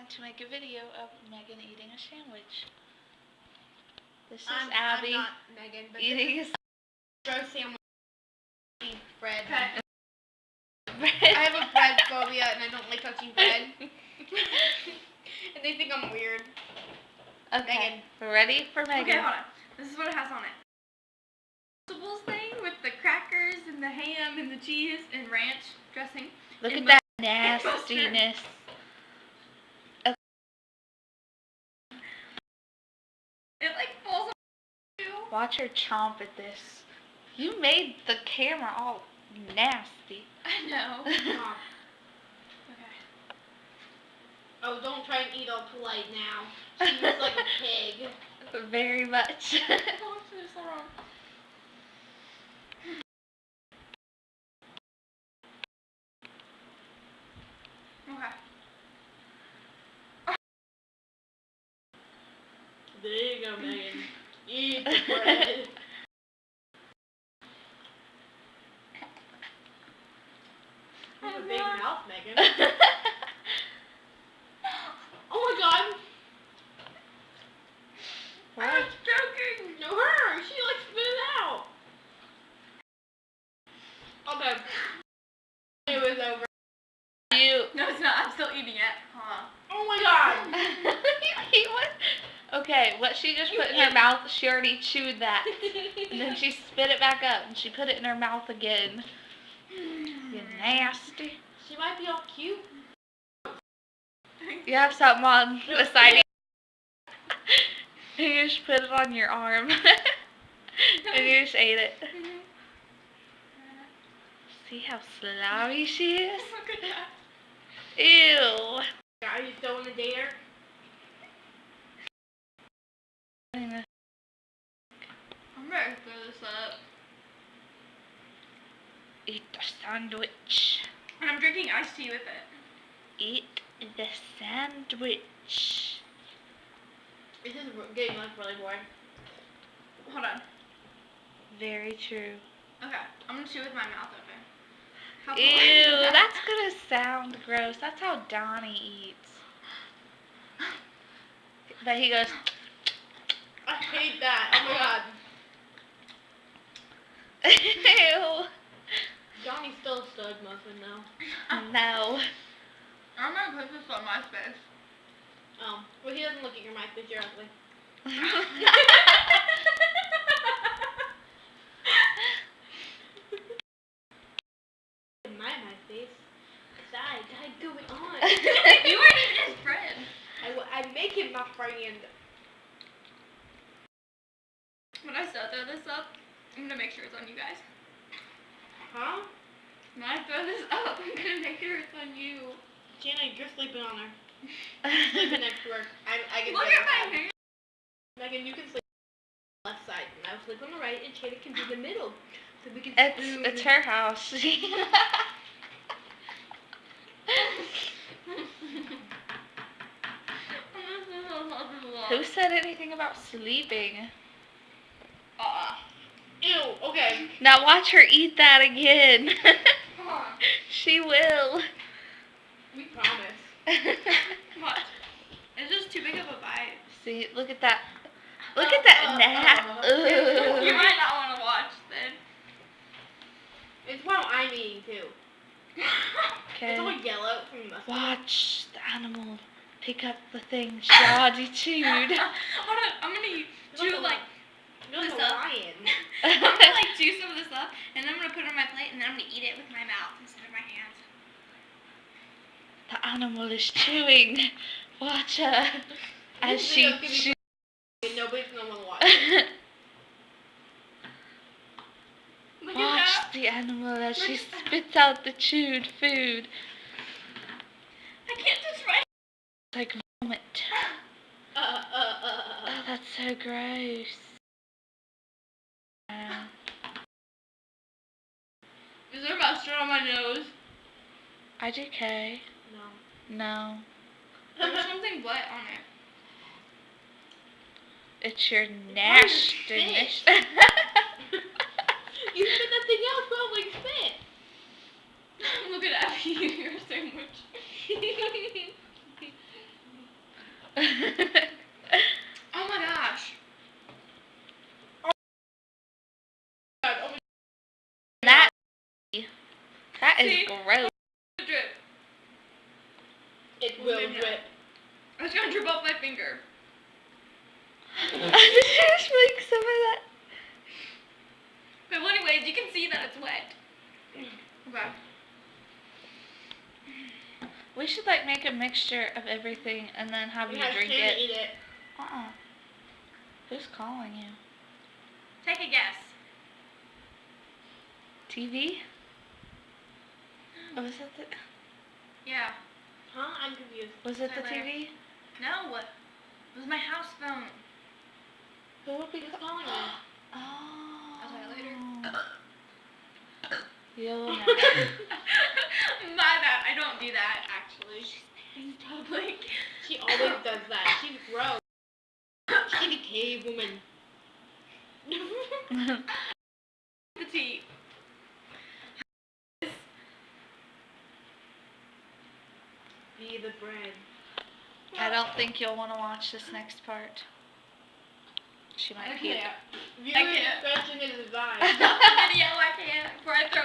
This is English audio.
going to make a video of Megan eating a sandwich. This is I'm Abby not Megan, but eating a roast sandwich. Bread. bread. I have a bread phobia and I don't like touching bread. And they think I'm weird. Okay, Megan. we're ready for Megan. Okay, hold on. This is what it has on it. Vegetables thing with the crackers and the ham and the cheese and ranch dressing. Look and at that mustard. nastiness. It like falls on you. Watch her chomp at this. You made the camera all nasty. I know. Mom. Okay. Oh, don't try and eat all polite now. She eats like a pig. Very much. Oh, it's so wrong. Okay. There you go, Megan. Eat the bread. You have a big mouth, Megan. Oh my god. I was joking. No, her. She like spit it out. Okay. It was over. You. No, it's not. I'm still eating it. Huh. Oh my god. Okay, what she just put in her mouth, she already chewed that. And then she spit it back up and she put it in her mouth again. You nasty. She might be all cute. You have something on the side. You just put it on your arm. And you just ate it. See how sloppy she is? Look at that. Ew. Are you still in the dare? I'm ready to throw this up. Eat the sandwich. And I'm drinking iced tea with it. Eat the sandwich. This is getting like really boring. Hold on. Very true. Okay. I'm gonna chew with my mouth open. How Ew, polite is that? that's gonna sound gross. That's how Donnie eats. But he goes, I hate that. Oh my god. ew. Johnny's still a stud muffin though. No. I'm gonna put this on MySpace. Well, he doesn't look at your mic, but you're ugly. My face. Side, going on. You weren't even his friend. I make him my friend. When I still throw this up, I'm gonna make sure it's on you guys. Huh? When I throw this up, I'm gonna make sure it's on you. Jana, you're sleeping on her. Sleeping next to her. I can Look do at my that. hair. Megan, you can sleep on the left side, and I'll sleep on the right, and Jana can do the middle. So we can spoon. It's her house. Who said anything about sleeping? Ew, okay. Now watch her eat that again. Come on. She will. We promise. Watch. It's just too big of a bite. See, look at that. Look at that You might not want to watch then. It's while I'm eating too. It's all Okay. yellow from the mustard. Watch the animal pick up the thing she already chewed. Hold on. I'm gonna chew like You're like a this up. lion. I'm gonna like chew some of this up, and then I'm gonna put it on my plate, and then I'm gonna eat it with my mouth instead of my hands. The animal is chewing. Watch her as This she video's gonna be chews. and nobody's gonna want to watch it. Look Watch at that. the animal as she Look at that. spits out the chewed food. I can't touch my. Like vomit. Oh, that's so gross. Is there mustard on my nose? IJK. No. No. There's something wet on it. It's your on your nastiness. You spit that thing out, smells like spit. Look at Abby eating her sandwich. Oh my gosh. That is See? gross. Drip. It will drip. I was gonna drip off my finger. Just like some of that. But anyways, you can see that it's wet. Okay. We should like make a mixture of everything and then have you Yes, drink can it. eat it. Who's calling you? Take a guess. TV? Oh, was it the Yeah. Huh? I'm confused. Was it the Sorry, later. TV? No. It was my house phone. Who would be calling you? Oh. I'll tell you later. You'll know. My bad. I don't do that actually. In public. She always does that. She's gross. She's a cave woman. The tea. Be the bread. I don't think you'll want to watch this next part. She might puke. Viewer can't. discretion is advised. Video I can't before I throw